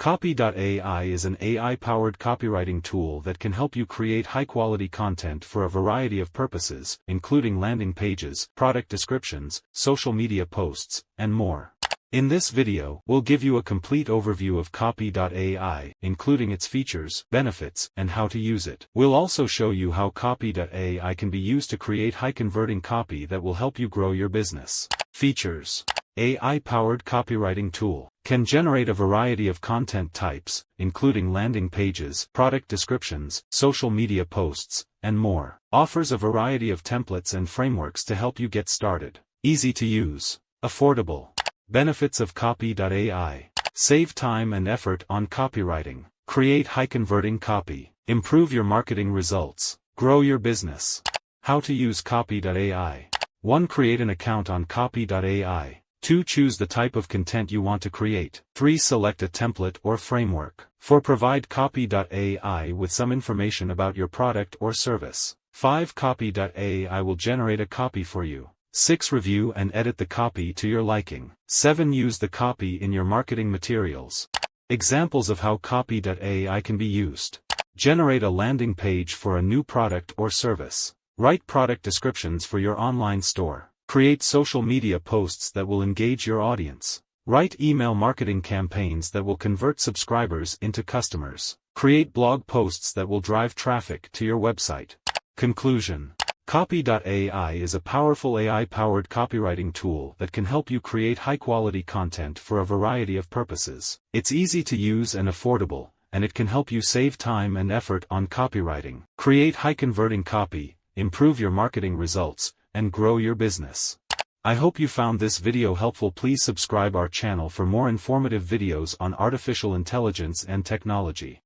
Copy.AI is an AI-powered copywriting tool that can help you create high-quality content for a variety of purposes, including landing pages, product descriptions, social media posts, and more. In this video, we'll give you a complete overview of Copy.AI, including its features, benefits, and how to use it. We'll also show you how Copy.AI can be used to create high-converting copy that will help you grow your business. Features: AI-powered copywriting tool. Can generate a variety of content types, including landing pages, product descriptions, social media posts, and more. Offers a variety of templates and frameworks to help you get started. Easy to use. Affordable. Benefits of Copy.AI. Save time and effort on copywriting. Create high-converting copy. Improve your marketing results. Grow your business. How to use Copy.AI. 1. Create an account on Copy.AI. 2. Choose the type of content you want to create. 3. Select a template or framework. 4. Provide Copy.AI with some information about your product or service. 5. Copy.AI will generate a copy for you. 6. Review and edit the copy to your liking. 7. Use the copy in your marketing materials. Examples of how Copy.AI can be used. Generate a landing page for a new product or service. Write product descriptions for your online store. Create social media posts that will engage your audience. Write email marketing campaigns that will convert subscribers into customers. Create blog posts that will drive traffic to your website. Conclusion: Copy.AI is a powerful AI-powered copywriting tool that can help you create high-quality content for a variety of purposes. It's easy to use and affordable, and it can help you save time and effort on copywriting, create high-converting copy, improve your marketing results, and grow your business. I hope you found this video helpful. Please subscribe our channel for more informative videos on artificial intelligence and technology.